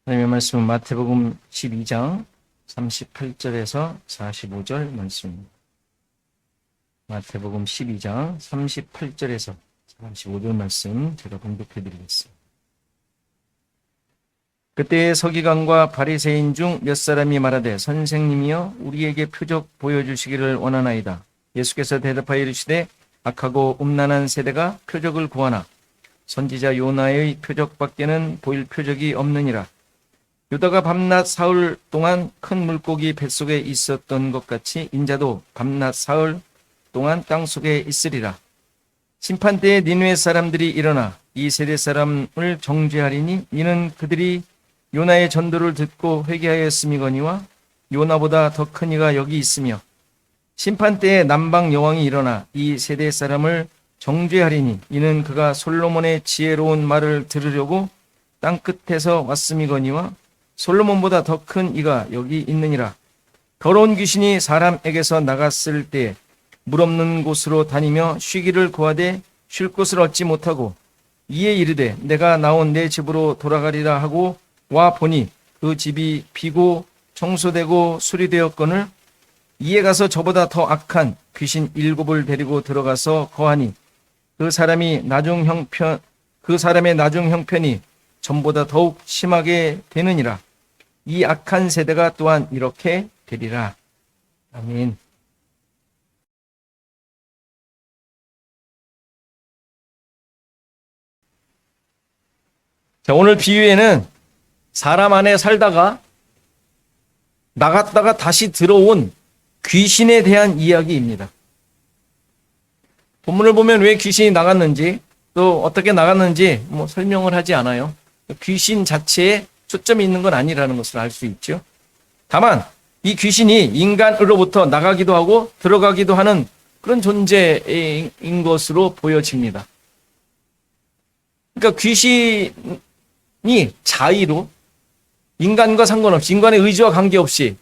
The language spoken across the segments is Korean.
하나님의 말씀은 마태복음 12장 38절에서 45절 말씀입니다. 마태복음 12장 38절에서 45절 말씀 제가 봉독해 드리겠습니다. 그때 서기관과 바리새인 중 몇 사람이 말하되 선생님이여 우리에게 표적 보여주시기를 원하나이다. 예수께서 대답하여 이르시되 악하고 음란한 세대가 표적을 구하나 선지자 요나의 표적밖에는 보일 표적이 없느니라. 유다가 밤낮 사흘 동안 큰 물고기 뱃속에 있었던 것 같이 인자도 밤낮 사흘 동안 땅속에 있으리라. 심판때에 니느웨 사람들이 일어나 이 세대 사람을 정죄하리니 이는 그들이 요나의 전도를 듣고 회개하였음이거니와 요나보다 더 큰 이가 여기 있으며 심판때에 남방 여왕이 일어나 이 세대 사람을 정죄하리니 이는 그가 솔로몬의 지혜로운 말을 들으려고 땅끝에서 왔음이거니와 솔로몬보다 더 큰 이가 여기 있느니라. 더러운 귀신이 사람에게서 나갔을 때 물 없는 곳으로 다니며 쉬기를 구하되 쉴 곳을 얻지 못하고 이에 이르되 내가 나온 내 집으로 돌아가리라 하고 와 보니 그 집이 비고 청소되고 수리되었거늘 이에 가서 저보다 더 악한 귀신 7을 데리고 들어가서 거하니 그 사람의 나중 형편이 전보다 더욱 심하게 되느니라. 이 악한 세대가 또한 이렇게 되리라. 아멘. 자, 오늘 비유에는 사람 안에 살다가 나갔다가 다시 들어온 귀신에 대한 이야기입니다. 본문을 보면 왜 귀신이 나갔는지 또 어떻게 나갔는지 설명을 하지 않아요. 귀신 자체에 초점이 있는 건 아니라는 것을 알 수 있죠. 다만 이 귀신이 인간으로부터 나가기도 하고 들어가기도 하는 그런 존재인 것으로 보여집니다. 그러니까 귀신이 자의로 인간과 상관없이 인간의 의지와 관계없이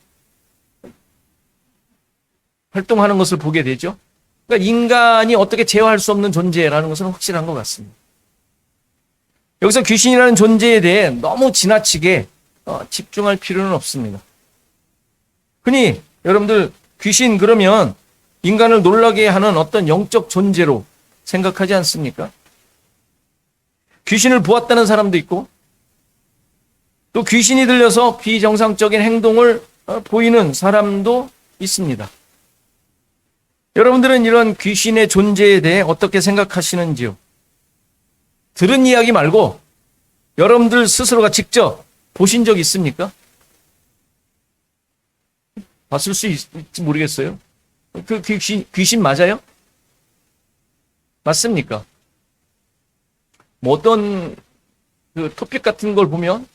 활동하는 것을 보게 되죠. 그러니까 인간이 어떻게 제어할 수 없는 존재라는 것은 확실한 것 같습니다. 여기서 귀신이라는 존재에 대해 너무 지나치게 집중할 필요는 없습니다. 흔히 여러분들 귀신 그러면 인간을 놀라게 하는 어떤 영적 존재로 생각하지 않습니까? 귀신을 보았다는 사람도 있고 또 귀신이 들려서 비정상적인 행동을 보이는 사람도 있습니다. 여러분들은 이런 귀신의 존재에 대해 어떻게 생각하시는지요? 들은 이야기 말고 여러분들 스스로가 직접 보신 적 있습니까? 봤을 수 있을지 모르겠어요. 그 귀신 맞아요? 맞습니까? 어떤 그 토픽 같은 걸 보면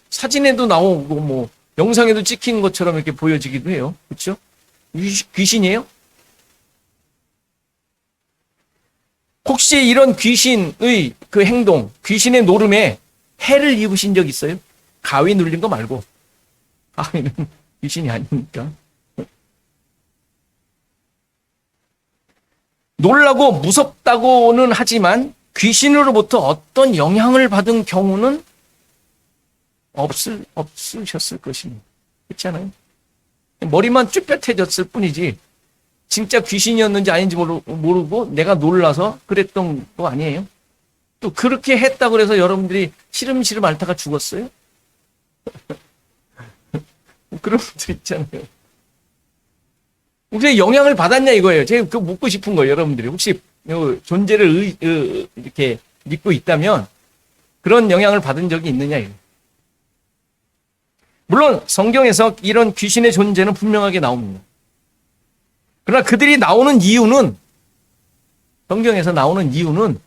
사진에도 나오고 영상에도 찍힌 것처럼 이렇게 보여지기도 해요. 그렇죠? 귀신이에요? 혹시 이런 귀신의 그 행동, 귀신의 노름에 해를 입으신 적 있어요? 가위 눌린 거 말고. 가위는 귀신이 아니니까. 놀라고 무섭다고는 하지만 귀신으로부터 어떤 영향을 받은 경우는 없으셨을 것입니다. 그렇지 않아요? 머리만 쭈뼛해졌을 뿐이지 진짜 귀신이었는지 아닌지 모르고 내가 놀라서 그랬던 거 아니에요? 또 그렇게 했다고 해서 여러분들이 시름시름 앓다가 죽었어요? 그런 분들 있잖아요. 혹시 영향을 받았냐 이거예요. 제가 그거 묻고 싶은 거예요. 여러분들이 혹시 존재를 이렇게 믿고 있다면 그런 영향을 받은 적이 있느냐 이거예요. 물론 성경에서 이런 귀신의 존재는 분명하게 나옵니다. 그러나 그들이 나오는 이유는, 성경에서 나오는 이유는,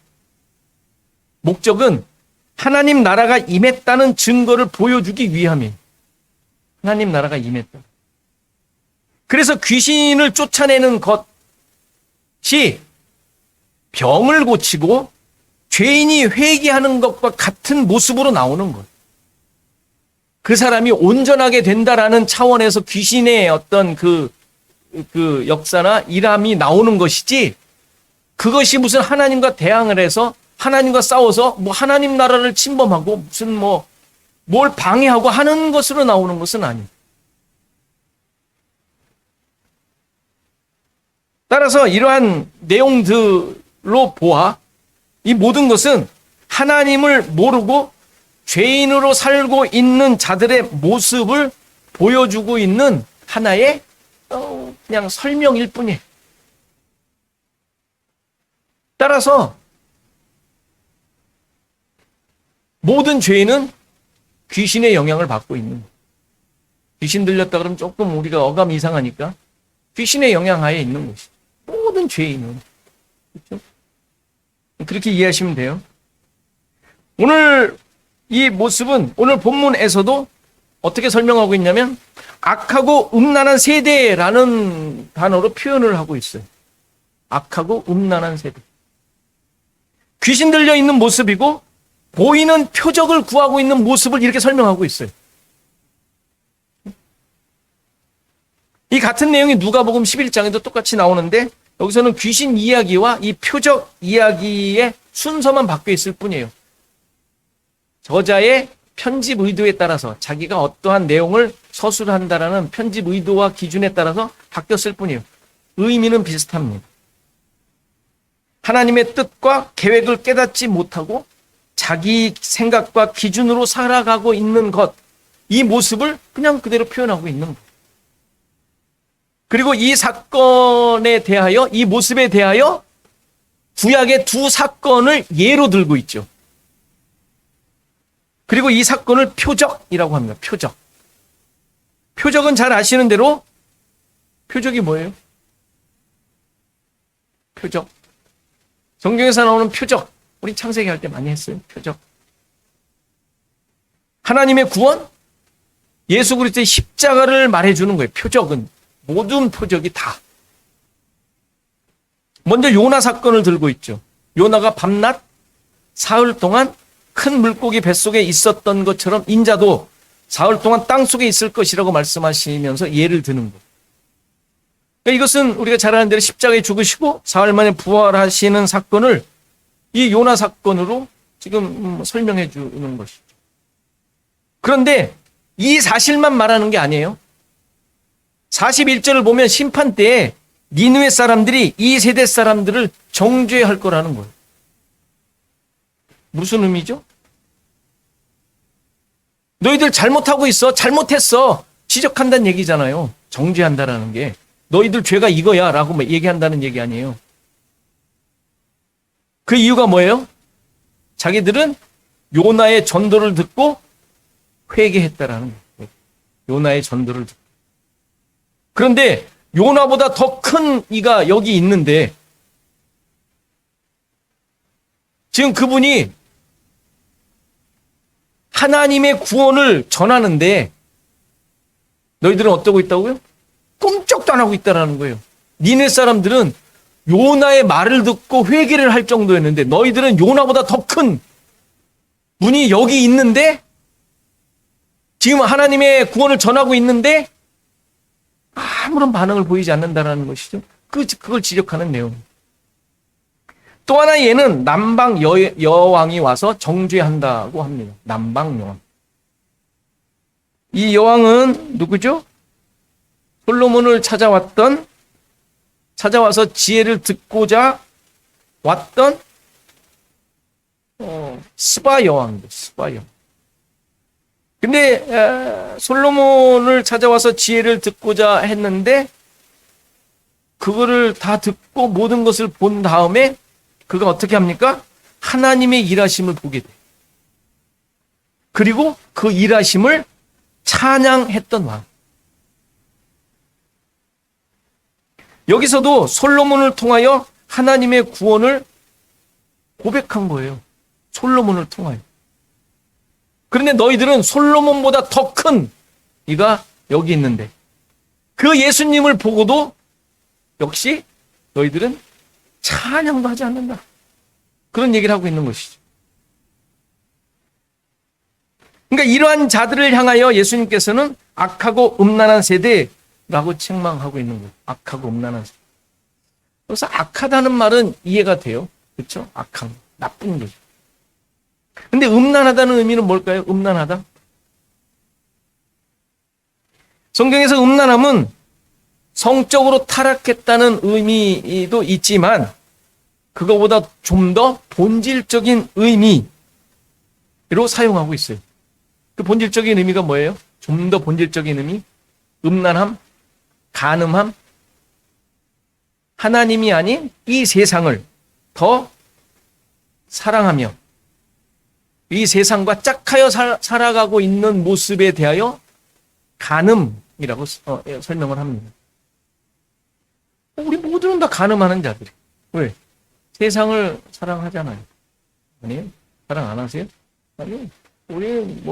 목적은 하나님 나라가 임했다는 증거를 보여주기 위함이에요. 하나님 나라가 임했다. 그래서 귀신을 쫓아내는 것이 병을 고치고 죄인이 회개하는 것과 같은 모습으로 나오는 거예요. 그 사람이 온전하게 된다라는 차원에서 귀신의 어떤 그 역사나 일함이 나오는 것이지, 그것이 무슨 하나님과 대항을 해서 하나님과 싸워서 하나님 나라를 침범하고 무슨 뭘 방해하고 하는 것으로 나오는 것은 아니에요. 따라서 이러한 내용들로 보아 이 모든 것은 하나님을 모르고 죄인으로 살고 있는 자들의 모습을 보여주고 있는 하나의 그냥 설명일 뿐이에요. 따라서 모든 죄인은 귀신의 영향을 받고 있는 거예요. 귀신 들렸다 그러면 조금 우리가 어감이 이상하니까 귀신의 영향 하에 있는 것이죠. 모든 죄인은. 그렇죠? 그렇게 이해하시면 돼요. 오늘 이 모습은 오늘 본문에서도 어떻게 설명하고 있냐면 악하고 음란한 세대라는 단어로 표현을 하고 있어요. 악하고 음란한 세대. 귀신 들려 있는 모습이고 보이는 표적을 구하고 있는 모습을 이렇게 설명하고 있어요. 이 같은 내용이 누가복음 11장에도 똑같이 나오는데 여기서는 귀신 이야기와 이 표적 이야기의 순서만 바뀌어 있을 뿐이에요. 저자의 편집 의도에 따라서 자기가 어떠한 내용을 서술한다라는 편집 의도와 기준에 따라서 바뀌었을 뿐이에요. 의미는 비슷합니다. 하나님의 뜻과 계획을 깨닫지 못하고 자기 생각과 기준으로 살아가고 있는 것, 이 모습을 그냥 그대로 표현하고 있는 것. 그리고 이 사건에 대하여, 이 모습에 대하여 구약의 두 사건을 예로 들고 있죠. 그리고 이 사건을 표적이라고 합니다. 표적. 표적은 잘 아시는 대로 표적이 뭐예요? 표적. 성경에서 나오는 표적. 우리 창세기 할 때 많이 했어요. 표적. 하나님의 구원? 예수 그리스도의 십자가를 말해주는 거예요. 표적은. 모든 표적이 다. 먼저 요나 사건을 들고 있죠. 요나가 밤낮 사흘 동안 큰 물고기 뱃속에 있었던 것처럼 인자도 사흘 동안 땅속에 있을 것이라고 말씀하시면서 예를 드는 거예요. 그러니까 이것은 우리가 잘 아는 대로 십자가에 죽으시고 사흘 만에 부활하시는 사건을 이 요나 사건으로 지금 설명해 주는 것이죠. 그런데 이 사실만 말하는 게 아니에요. 41절을 보면 심판 때에 니느웨 사람들이 이 세대 사람들을 정죄할 거라는 거예요. 무슨 의미죠? 너희들 잘못하고 있어. 잘못했어. 지적한다는 얘기잖아요. 정죄한다라는 게. 너희들 죄가 이거야 라고 얘기한다는 얘기 아니에요. 그 이유가 뭐예요? 자기들은 요나의 전도를 듣고 회개했다라는 거예요. 요나의 전도를 듣고. 그런데 요나보다 더 큰 이가 여기 있는데 지금 그분이 하나님의 구원을 전하는데 너희들은 어떠고 있다고요? 꼼짝도 안 하고 있다는 거예요. 니네 사람들은 요나의 말을 듣고 회개를 할 정도였는데 너희들은 요나보다 더 큰 분이 여기 있는데 지금 하나님의 구원을 전하고 있는데 아무런 반응을 보이지 않는다는 것이죠. 그걸 지적하는 내용. 또 하나 얘는 남방 여왕이 와서 정죄한다고 합니다. 남방 여왕. 이 여왕은 누구죠? 솔로몬을 찾아와서 지혜를 듣고자 왔던 스바 여왕입니다. 스바 여왕. 근데 솔로몬을 찾아와서 지혜를 듣고자 했는데 그거를 다 듣고 모든 것을 본 다음에 그가 어떻게 합니까? 하나님의 일하심을 보게 돼요. 그리고 그 일하심을 찬양했던 왕. 여기서도 솔로몬을 통하여 하나님의 구원을 고백한 거예요. 솔로몬을 통하여. 그런데 너희들은 솔로몬보다 더 큰 이가 여기 있는데 그 예수님을 보고도 역시 너희들은 찬양도 하지 않는다. 그런 얘기를 하고 있는 것이죠. 그러니까 이러한 자들을 향하여 예수님께서는 악하고 음란한 세대라고 책망하고 있는 거예요. 악하고 음란한 세대. 그래서 악하다는 말은 이해가 돼요. 그렇죠? 악한, 나쁜 거죠. 근데 음란하다는 의미는 뭘까요? 음란하다? 성경에서 음란함은 성적으로 타락했다는 의미도 있지만 그거보다 좀 더 본질적인 의미로 사용하고 있어요. 그 본질적인 의미가 뭐예요? 좀 더 본질적인 의미? 음란함, 간음함, 하나님이 아닌 이 세상을 더 사랑하며 이 세상과 짝하여 살아가고 있는 모습에 대하여 간음이라고 설명을 합니다. 우리 모두는 다 간음하는 자들이. 왜? 세상을 사랑하잖아요. 아니에요? 사랑 안 하세요? 아니요. 우리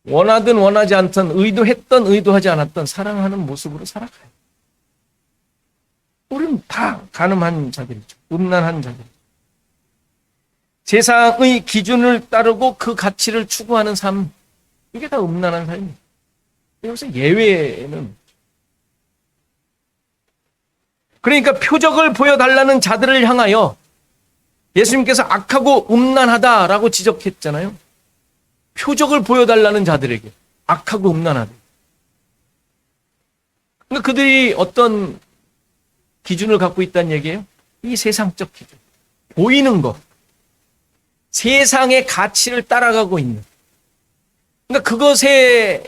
원하든 원하지 않든 의도했던 의도하지 않았던 사랑하는 모습으로 살아가요. 우리는 다 간음한 자들이죠. 음란한 자들이죠. 세상의 기준을 따르고 그 가치를 추구하는 삶, 이게 다 음란한 삶이에요. 여기서 예외는, 그러니까 표적을 보여달라는 자들을 향하여 예수님께서 악하고 음란하다라고 지적했잖아요. 표적을 보여달라는 자들에게 악하고 음란하다. 그러니까 그들이 어떤 기준을 갖고 있다는 얘기예요? 이 세상적 기준. 보이는 것. 세상의 가치를 따라가고 있는. 그러니까 그것에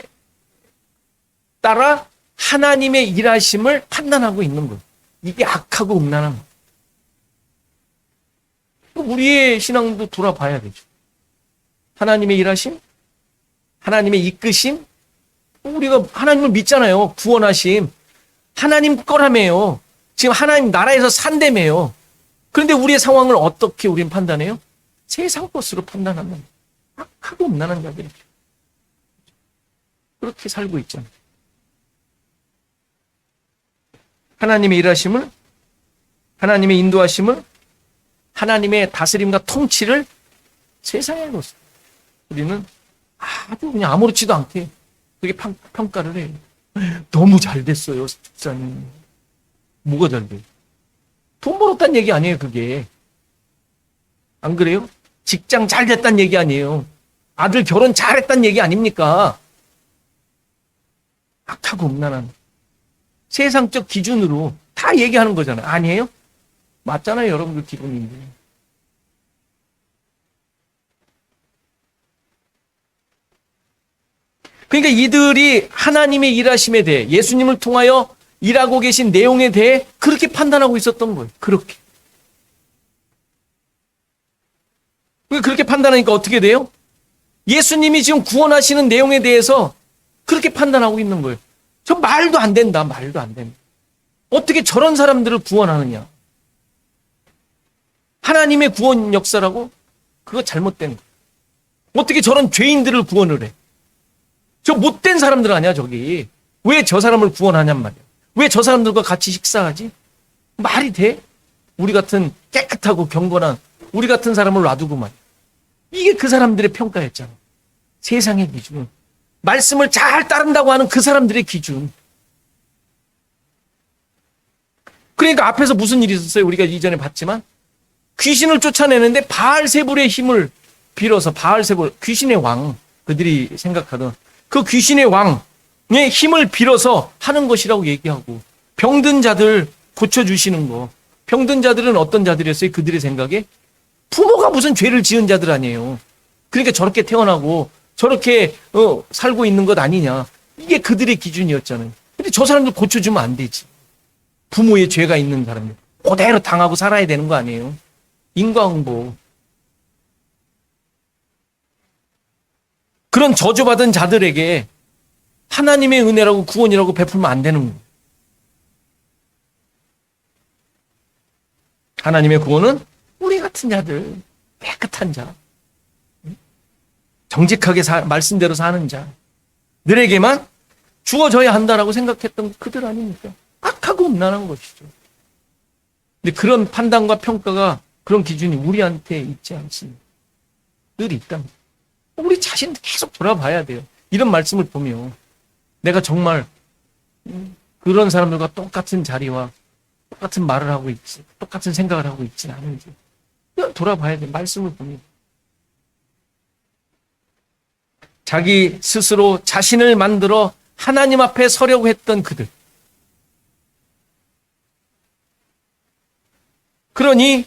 따라 하나님의 일하심을 판단하고 있는 거예요. 이게 악하고 음란한 거예요. 우리의 신앙도 돌아봐야 되죠. 하나님의 일하심, 하나님의 이끄심, 우리가 하나님을 믿잖아요. 구원하심. 하나님 거라며요. 지금 하나님 나라에서 산다며요. 그런데 우리의 상황을 어떻게 우리는 판단해요? 세상 것으로 판단하는 악하고 음란한 자들이죠. 그렇게 살고 있잖아요. 하나님의 일하심을, 하나님의 인도하심을, 하나님의 다스림과 통치를 세상에 놓습니다. 우리는 아주 그냥 아무렇지도 않게 그렇게 평가를 해요. 너무 잘 됐어요, 집사님. 뭐가 잘 돼요? 돈 벌었다는 얘기 아니에요, 그게. 안 그래요? 직장 잘 됐다는 얘기 아니에요. 아들 결혼 잘했다는 얘기 아닙니까? 악하고 음란한 세상적 기준으로 다 얘기하는 거잖아요. 아니에요? 맞잖아요, 여러분들 기분인데. 그러니까 이들이 하나님의 일하심에 대해 예수님을 통하여 일하고 계신 내용에 대해 그렇게 판단하고 있었던 거예요. 그렇게. 그렇게 판단하니까 어떻게 돼요? 예수님이 지금 구원하시는 내용에 대해서 그렇게 판단하고 있는 거예요. 저 말도 안 된다. 말도 안 된다. 어떻게 저런 사람들을 구원하느냐. 하나님의 구원 역사라고? 그거 잘못된 거예요. 어떻게 저런 죄인들을 구원을 해. 저 못된 사람들 아니야 저기. 왜 저 사람을 구원하냔 말이야. 왜 저 사람들과 같이 식사하지? 말이 돼? 우리 같은 깨끗하고 경건한 우리 같은 사람을 놔두고 말이야. 이게 그 사람들의 평가였잖아. 세상의 기준. 말씀을 잘 따른다고 하는 그 사람들의 기준. 그러니까 앞에서 무슨 일이 있었어요? 우리가 이전에 봤지만 귀신을 쫓아내는데 바알세불의 힘을 빌어서 바알세불, 귀신의 왕, 그들이 생각하던 그 귀신의 왕의 힘을 빌어서 하는 것이라고 얘기하고 병든 자들 고쳐주시는 거. 병든 자들은 어떤 자들이었어요? 그들의 생각에 부모가 무슨 죄를 지은 자들 아니에요. 그러니까 저렇게 태어나고 저렇게 살고 있는 것 아니냐. 이게 그들의 기준이었잖아요. 근데 저 사람들 고쳐주면 안 되지. 부모의 죄가 있는 사람들 그대로 당하고 살아야 되는 거 아니에요. 인과응보. 그런 저주받은 자들에게 하나님의 은혜라고 구원이라고 베풀면 안 되는 거예요. 하나님의 구원은 우리 같은 자들, 깨끗한 자, 정직하게 말씀대로 사는 자들에게만 주어져야 한다라고 생각했던 그들 아닙니까? 악하고 음란한 것이죠. 근데 그런 판단과 평가가 그런 기준이 우리한테 있지 않습니다. 늘 있답니다. 우리 자신 계속 돌아봐야 돼요. 이런 말씀을 보면 내가 정말 그런 사람들과 똑같은 자리와 똑같은 말을 하고 있지, 똑같은 생각을 하고 있지는 않은지 돌아봐야 돼요. 말씀을 보면. 자기 스스로 자신을 만들어 하나님 앞에 서려고 했던 그들. 그러니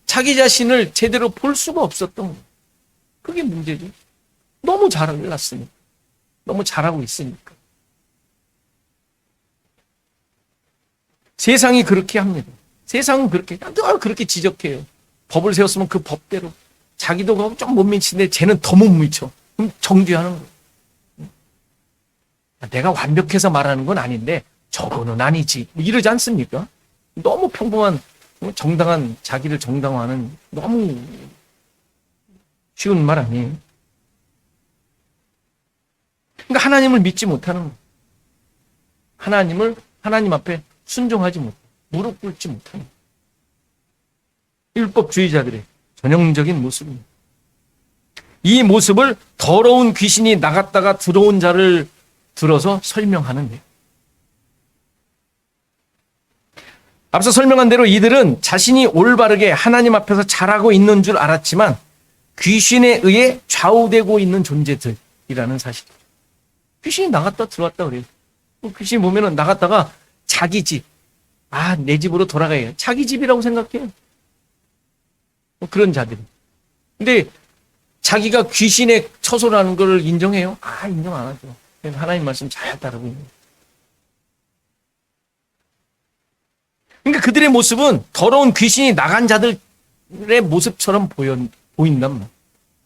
자기 자신을 제대로 볼 수가 없었던 거예요. 그게 문제죠. 너무 잘났으니까. 너무 잘하고 있으니까. 세상이 그렇게 합니다. 세상은 그렇게, 늘 그렇게 지적해요. 법을 세웠으면 그 법대로. 자기도 좀 못 미치는데 쟤는 더 못 미쳐. 그럼 정죄하는 거예요. 내가 완벽해서 말하는 건 아닌데 저거는 아니지. 이러지 않습니까? 너무 평범한 정당한 자기를 정당화하는 너무 쉬운 말 아니에요. 그러니까 하나님을 믿지 못하는 거예요. 하나님 앞에 순종하지 못해 무릎 꿇지 못하는 거예요. 율법주의자들의 전형적인 모습입니다. 이 모습을 더러운 귀신이 나갔다가 들어온 자를 들어서 설명하는데요. 앞서 설명한 대로 이들은 자신이 올바르게 하나님 앞에서 잘하고 있는 줄 알았지만 귀신에 의해 좌우되고 있는 존재들이라는 사실이죠. 귀신이 나갔다 들어왔다 그래요. 귀신이 보면은 나갔다가 자기 집, 내 집으로 돌아가요. 자기 집이라고 생각해요. 그런 자들이. 근데 자기가 귀신의 처소라는 걸 인정해요? 인정 안 하죠. 하나님 말씀 잘 따르고 있는. 그러니까 그들의 모습은 더러운 귀신이 나간 자들의 모습처럼 보인단 말이에요.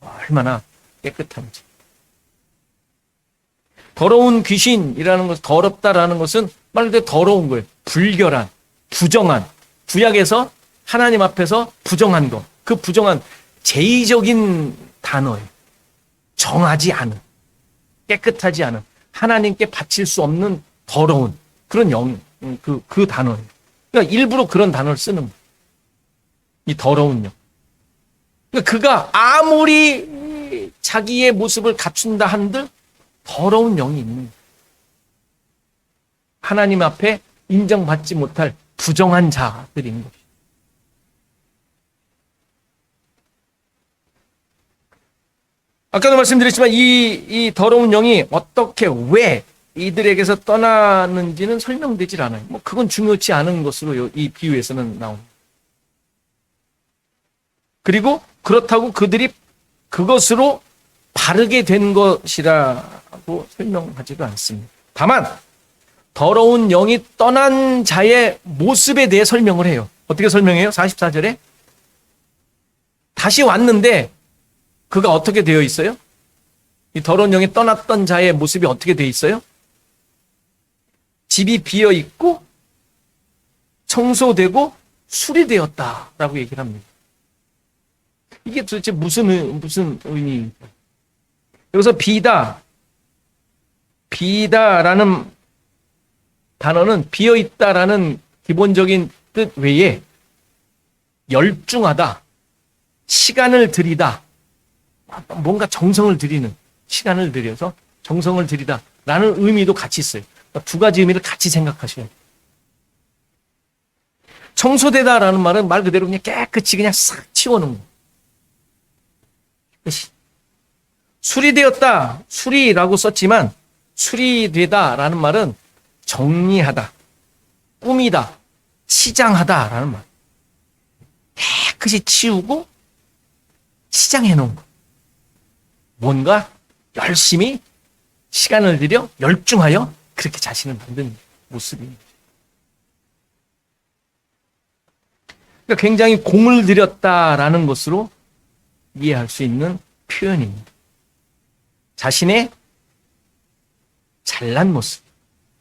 얼마나 깨끗한지. 더러운 귀신이라는 것, 더럽다라는 것은 말 그대로 더러운 거예요. 불결한, 부정한, 구약에서 하나님 앞에서 부정한 것. 그 부정한 제의적인 단어예요. 정하지 않은, 깨끗하지 않은, 하나님께 바칠 수 없는 더러운 그런 그 단어예요. 그러니까 일부러 그런 단어를 쓰는 거예요. 이 더러운 영. 그러니까 그가 아무리 자기의 모습을 갖춘다 한들 더러운 영이 있는 거예요. 하나님 앞에 인정받지 못할 부정한 자들인 것이죠. 아까도 말씀드렸지만 이 더러운 영이 어떻게 왜 이들에게서 떠나는지는 설명되질 않아요. 그건 중요치 않은 것으로 이 비유에서는 나옵니다. 그리고 그렇다고 그들이 그것으로 바르게 된 것이라고 설명하지도 않습니다. 다만 더러운 영이 떠난 자의 모습에 대해 설명을 해요. 어떻게 설명해요? 44절에 다시 왔는데 그가 어떻게 되어 있어요? 이 더러운 영이 떠났던 자의 모습이 어떻게 되어 있어요? 집이 비어 있고 청소되고 수리되었다라고 얘기를 합니다. 이게 도대체 무슨 의미입니까? 여기서 비다라는 단어는 비어 있다라는 기본적인 뜻 외에 열중하다, 시간을 들이다, 뭔가 정성을 들이는, 시간을 들여서 정성을 들이다라는 의미도 같이 있어요. 두 가지 의미를 같이 생각하셔야 돼요. 청소되다라는 말은 말 그대로 그냥 깨끗이 그냥 싹 치워놓은 거. 수리되었다, 수리라고 썼지만 수리되다라는 말은 정리하다, 꾸미다, 치장하다라는 말. 깨끗이 치우고 치장해 놓은 거. 뭔가 열심히 시간을 들여 열중하여 그렇게 자신을 만든 모습입니다. 그러니까 굉장히 공을 들였다라는 것으로 이해할 수 있는 표현입니다. 자신의 잘난 모습,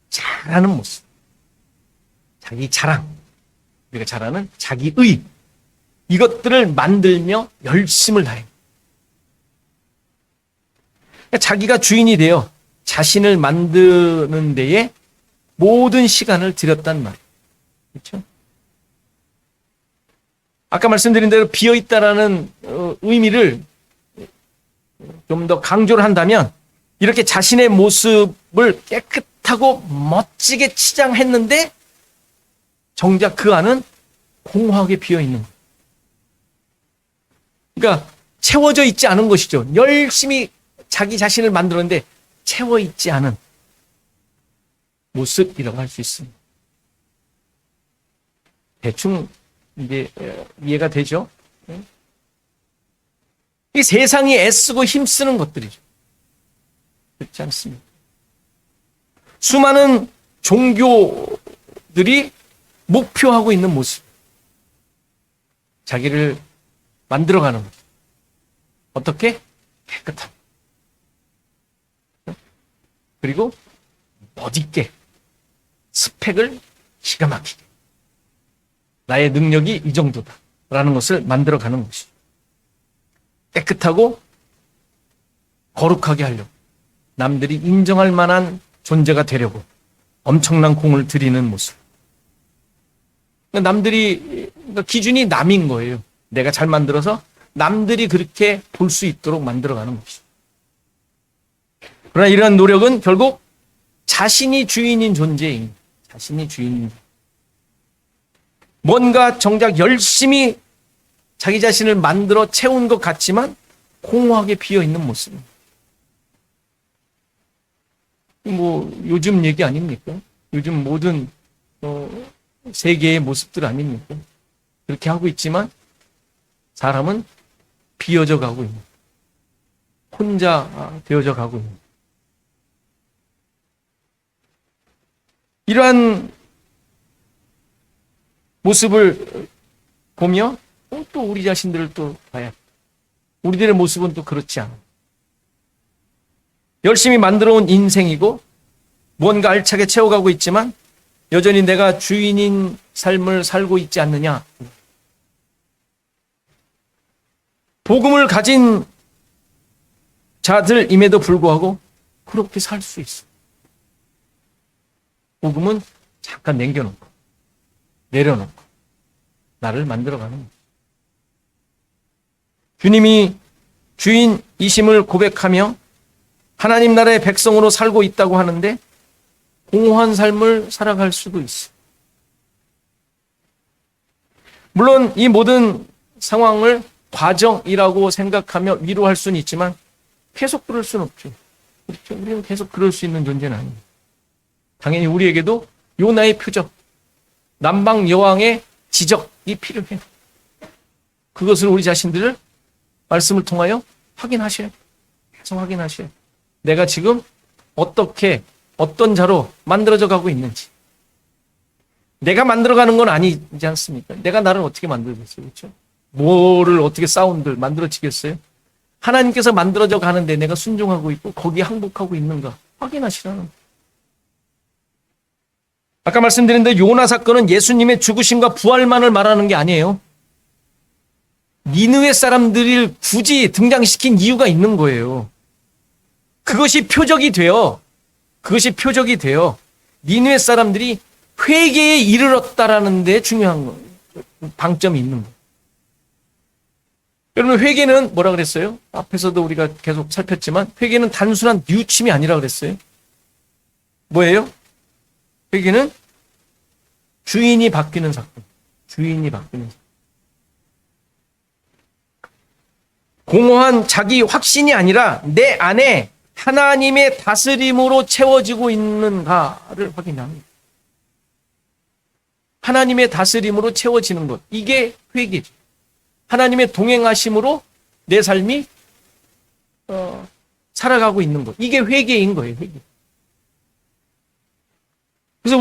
잘하는 모습, 자기 자랑, 우리가 잘하는 자기의, 이것들을 만들며 열심을 다해요. 자기가 주인이 되어 자신을 만드는 데에 모든 시간을 들였단 말이에요. 그렇죠? 아까 말씀드린 대로 비어있다라는 의미를 좀 더 강조를 한다면 이렇게 자신의 모습을 깨끗하고 멋지게 치장했는데 정작 그 안은 공허하게 비어있는 거예요. 그러니까 채워져 있지 않은 것이죠. 열심히 자기 자신을 만들었는데 채워 있지 않은 모습이라고 할 수 있습니다. 대충 이제 이해가 되죠? 이 세상이 애쓰고 힘쓰는 것들이죠. 그렇지 않습니까? 수많은 종교들이 목표하고 있는 모습. 자기를 만들어가는 것. 어떻게? 깨끗함. 그리고 멋있게 스펙을 기가 막히게. 나의 능력이 이 정도다. 라는 것을 만들어가는 것이죠. 깨끗하고 거룩하게 하려고. 남들이 인정할 만한 존재가 되려고 엄청난 공을 들이는 모습. 남들이, 그러니까 기준이 남인 거예요. 내가 잘 만들어서 남들이 그렇게 볼 수 있도록 만들어가는 것이죠. 그러나 이러한 노력은 결국 자신이 주인인 존재입니다. 자신이 주인인. 뭔가 정작 열심히 자기 자신을 만들어 채운 것 같지만 공허하게 비어있는 모습입니다. 뭐 요즘 얘기 아닙니까? 요즘 모든 세계의 모습들 아닙니까? 그렇게 하고 있지만 사람은 비어져 가고 있는, 혼자 되어져 가고 있는 이러한 모습을 보며 또 우리 자신들을 또 봐야 돼. 우리들의 모습은 또 그렇지 않아. 열심히 만들어온 인생이고 뭔가 알차게 채워가고 있지만 여전히 내가 주인인 삶을 살고 있지 않느냐. 복음을 가진 자들임에도 불구하고 그렇게 살 수 있어. 복음은 잠깐 남겨놓고 내려놓고 나를 만들어가는 거예요. 주님이 주인이심을 고백하며 하나님 나라의 백성으로 살고 있다고 하는데 공허한 삶을 살아갈 수도 있어. 물론 이 모든 상황을 과정이라고 생각하며 위로할 수는 있지만 계속 그럴 수는 없죠. 그렇죠? 우리는 계속 그럴 수 있는 존재는 아닙니다. 당연히 우리에게도 요나의 표적, 남방 여왕의 지적이 필요해요. 그것을 우리 자신들을 말씀을 통하여 확인하셔야 돼요. 계속 확인하셔야 돼요. 내가 지금 어떻게 어떤 자로 만들어져 가고 있는지. 내가 만들어가는 건 아니지 않습니까? 내가 나를 어떻게 만들겠어요? 그렇죠? 뭐를 어떻게 사운드를 만들어지겠어요? 하나님께서 만들어져 가는데 내가 순종하고 있고 거기에 항복하고 있는가 확인하시라는 거예요. 아까 말씀드린 대로 요나 사건은 예수님의 죽으심과 부활만을 말하는 게 아니에요. 니느웨 사람들을 굳이 등장시킨 이유가 있는 거예요. 그것이 표적이 되어 니느웨 사람들이 회개에 이르렀다라는 데 중요한 거예요. 방점이 있는 거예요. 여러분, 회개는 뭐라 그랬어요? 앞에서도 우리가 계속 살폈지만 회개는 단순한 뉘우침이 아니라 그랬어요. 뭐예요? 회개는 주인이 바뀌는 사건. 주인이 바뀌는 사건. 공허한 자기 확신이 아니라 내 안에 하나님의 다스림으로 채워지고 있는가를 확인합니다. 하나님의 다스림으로 채워지는 것. 이게 회개죠. 하나님의 동행하심으로 내 삶이 살아가고 있는 것. 이게 회개인 거예요. 회개. 그래서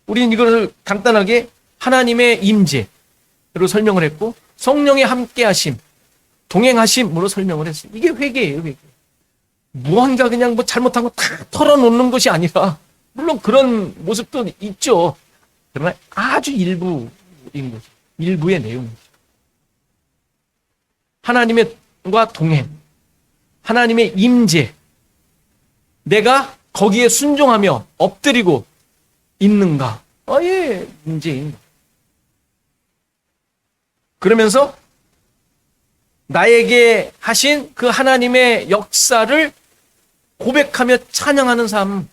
우리는 이것을 간단하게 하나님의 임재로 설명을 했고 성령의 함께하심, 동행하심으로 설명을 했어요. 이게 회개예요. 회개. 무언가 그냥 뭐 잘못한 거 다 털어놓는 것이 아니라 물론 그런 모습도 있죠. 그러나 아주 일부인 거죠. 일부의 내용이죠. 하나님과 동행, 하나님의 임재, 내가 거기에 순종하며 엎드리고 있는가? 예, 임재인 거. 그러면서 나에게 하신 그 하나님의 역사를 고백하며 찬양하는 삶.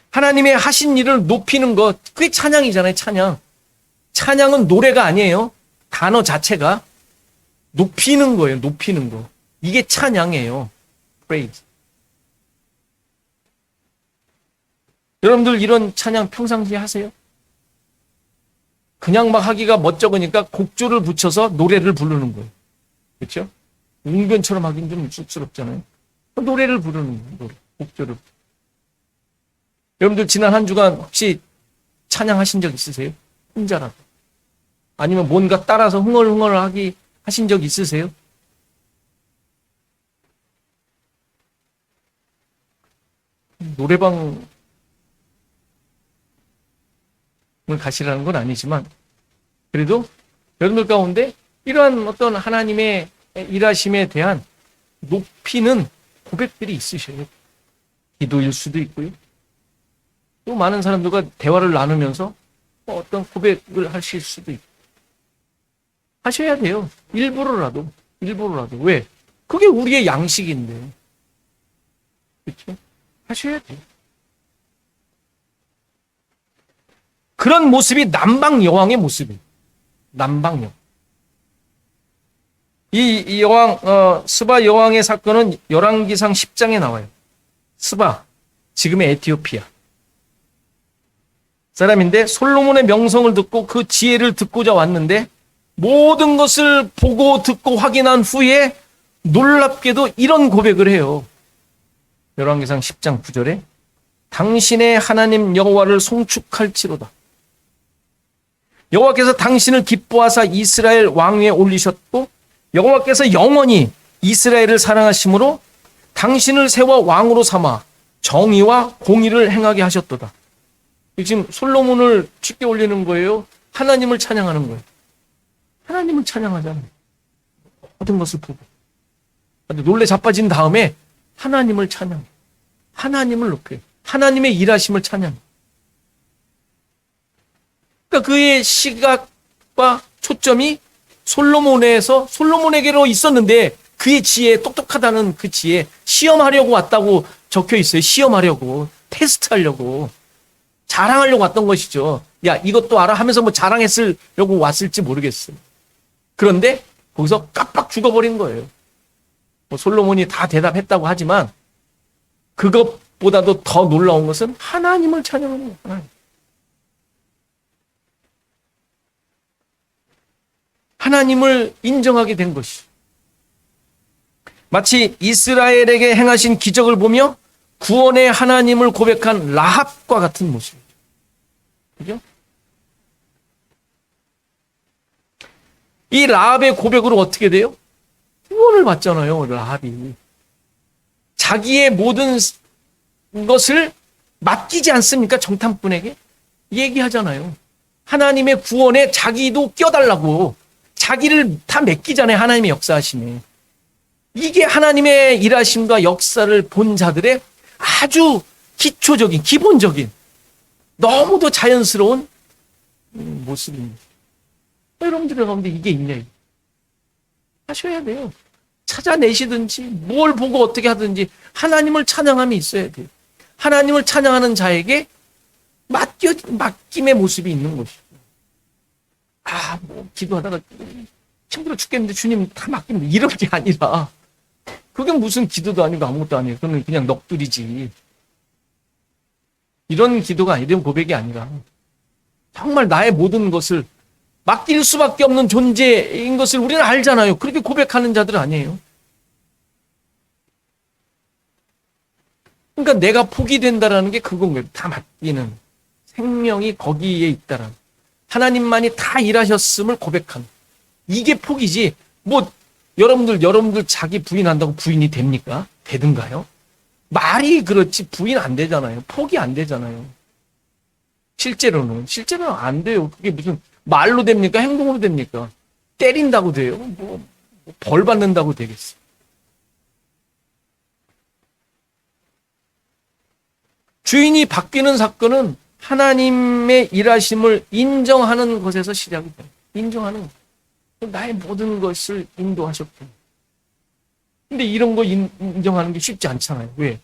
하나님의 하신 일을 높이는 것, 그게 찬양이잖아요. 찬양. 찬양은 노래가 아니에요. 단어 자체가 높이는 거예요. 높이는 거. 이게 찬양이에요. praise. 여러분들 이런 찬양 평상시에 하세요? 그냥 막 하기가 멋쩍으니까 곡조를 붙여서 노래를 부르는 거예요. 그렇죠? 웅변처럼 하긴 좀 쑥스럽잖아요. 노래를 부르는 거예요. 곡조를. 여러분들 지난 한 주간 혹시 찬양하신 적 있으세요? 혼자라도. 아니면 뭔가 따라서 흥얼흥얼 하신 적 있으세요? 노래방을 가시라는 건 아니지만 그래도 여러분들 가운데 이러한 어떤 하나님의 일하심에 대한 높이는 고백들이 있으셔요. 기도일 수도 있고요. 또 많은 사람들과 대화를 나누면서 어떤 고백을 하실 수도 있고 하셔야 돼요. 일부러라도. 왜? 그게 우리의 양식인데. 그렇죠? 하셔야 돼요. 그런 모습이 남방 여왕의 모습이에요. 남방 여왕. 이 여왕, 스바 여왕의 사건은 열왕기상 10장에 나와요. 스바, 지금의 에티오피아 사람인데 솔로몬의 명성을 듣고 그 지혜를 듣고자 왔는데 모든 것을 보고 듣고 확인한 후에 놀랍게도 이런 고백을 해요. 열왕기상 10장 9절에 당신의 하나님 여호와를 송축할지로다. 여호와께서 당신을 기뻐하사 이스라엘 왕위에 올리셨고 여호와께서 영원히 이스라엘을 사랑하심으로 당신을 세워 왕으로 삼아 정의와 공의를 행하게 하셨도다. 지금 솔로몬을 쉽게 올리는 거예요? 하나님을 찬양하는 거예요? 하나님을 찬양하잖아요. 모든 것을 보고. 놀래 자빠진 다음에 하나님을 찬양. 하나님을 높여요. 하나님의 일하심을 찬양. 그러니까 그의 시각과 초점이 솔로몬에서 솔로몬에게로 있었는데 그의 지혜, 똑똑하다는 그 지혜, 시험하려고 왔다고 적혀 있어요. 시험하려고, 테스트하려고, 자랑하려고 왔던 것이죠. 야, 이것도 알아? 하면서 뭐 자랑했으려고 왔을지 모르겠어요. 그런데 거기서 깜빡 죽어버린 거예요. 뭐 솔로몬이 다 대답했다고 하지만 그것보다도 더 놀라운 것은 하나님을 찬양하는 거예요. 하나님을 인정하게 된 것이. 마치 이스라엘에게 행하신 기적을 보며 구원의 하나님을 고백한 라합과 같은 모습이죠. 그죠? 이 라합의 고백으로 어떻게 돼요? 구원을 받잖아요, 라합이. 자기의 모든 것을 맡기지 않습니까? 정탐꾼에게? 얘기하잖아요. 하나님의 구원에 자기도 껴달라고. 자기를 다 맡기잖아요, 하나님의 역사하심에. 이게 하나님의 일하심과 역사를 본 자들의 아주 기초적인, 기본적인, 너무도 자연스러운 모습입니다. 여러분들 가운데 이게 있냐? 하셔야 돼요. 찾아내시든지 뭘 보고 어떻게 하든지 하나님을 찬양함이 있어야 돼요. 하나님을 찬양하는 자에게 맡김의 모습이 있는 것이죠. 기도하다가 힘들어 죽겠는데 주님 다 맡깁니다. 이런 게 아니라 그게 무슨 기도도 아니고 아무것도 아니에요. 그러면 그냥 넋두리지. 이런 기도가 아니라, 이런 고백이 아니라 정말 나의 모든 것을 맡길 수밖에 없는 존재인 것을 우리는 알잖아요. 그렇게 고백하는 자들 아니에요. 그러니까 내가 폭이 된다라는 게 그건 거예요. 다 맡기는 생명이 거기에 있다라는. 하나님만이 다 일하셨음을 고백하는. 이게 폭이지. 뭐 여러분들 자기 부인한다고 부인이 됩니까? 되든가요? 말이 그렇지 부인 안 되잖아요. 폭이 안 되잖아요. 실제로는 안 돼요. 그게 무슨 말로 됩니까? 행동으로 됩니까? 때린다고 돼요? 벌 받는다고 되겠어. 주인이 바뀌는 사건은 하나님의 일하심을 인정하는 것에서 시작이 돼요. 인정하는 것. 나의 모든 것을 인도하셨고. 근데 이런 거 인정하는 게 쉽지 않잖아요. 왜?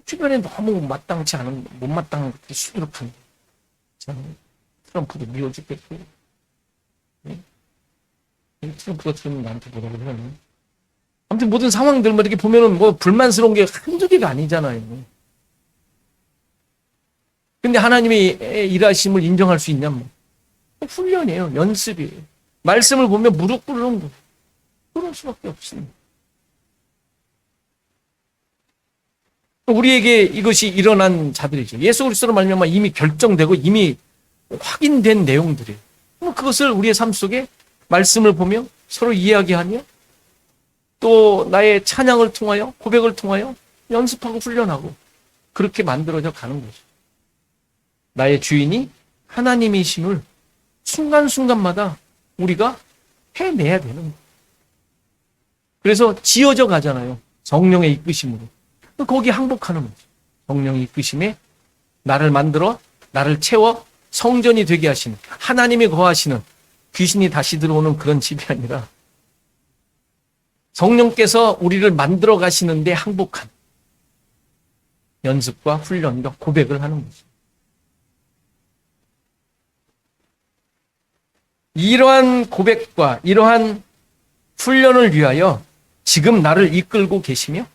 주변에 너무 마땅치 않은, 못마땅한 것들이 수두룩한데. 트럼프도 미워 죽겠고. 트럼프가 들으면 나한테 뭐라고 그러네. 아무튼 모든 상황들 뭐 이렇게 보면은 뭐 불만스러운 게 한두 개가 아니잖아요. 근데 하나님의 일하심을 인정할 수 있냐? 뭐. 훈련이에요. 연습이에요. 말씀을 보면 무릎 꿇는 거. 그럴 수밖에 없습니다. 우리에게 이것이 일어난 자들이죠. 예수 그리스도로 말미암아 이미 결정되고 이미 확인된 내용들이에요. 그것을 우리의 삶 속에 말씀을 보며 서로 이야기하며 또 나의 찬양을 통하여 고백을 통하여 연습하고 훈련하고 그렇게 만들어져 가는 거죠. 나의 주인이 하나님이심을 순간순간마다 우리가 해내야 되는 거예요. 그래서 지어져 가잖아요. 성령의 이끄심으로. 거기 항복하는 거죠. 성령의 이끄심에 나를 만들어 나를 채워 성전이 되게 하시는 하나님이 거하시는 귀신이 다시 들어오는 그런 집이 아니라 성령께서 우리를 만들어 가시는데 항복한 연습과 훈련과 고백을 하는 거죠. 이러한 고백과 이러한 훈련을 위하여 지금 나를 이끌고 계시며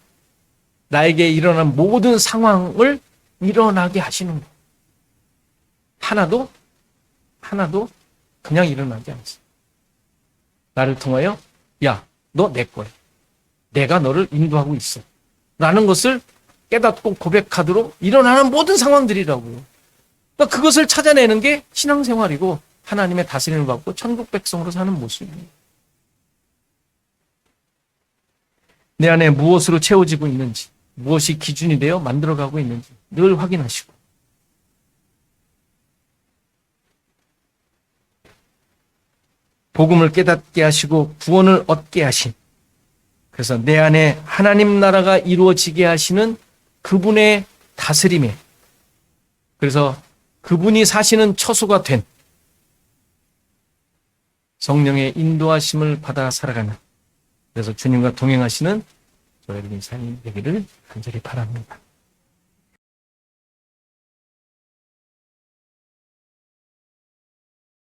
나에게 일어난 모든 상황을 일어나게 하시는 거예요. 하나도 그냥 일어나지 않습니다. 나를 통하여 야, 너 내 거야. 내가 너를 인도하고 있어. 라는 것을 깨닫고 고백하도록 일어나는 모든 상황들이라고요. 그러니까 그것을 찾아내는 게 신앙생활이고 하나님의 다스림을 받고 천국 백성으로 사는 모습입니다. 내 안에 무엇으로 채워지고 있는지, 무엇이 기준이 되어 만들어가고 있는지 늘 확인하시고 복음을 깨닫게 하시고 구원을 얻게 하신 그래서 내 안에 하나님 나라가 이루어지게 하시는 그분의 다스림에 그래서 그분이 사시는 처소가 된 성령의 인도하심을 받아 살아가는 그래서 주님과 동행하시는 저희들의 삶이 되기를 간절히 바랍니다.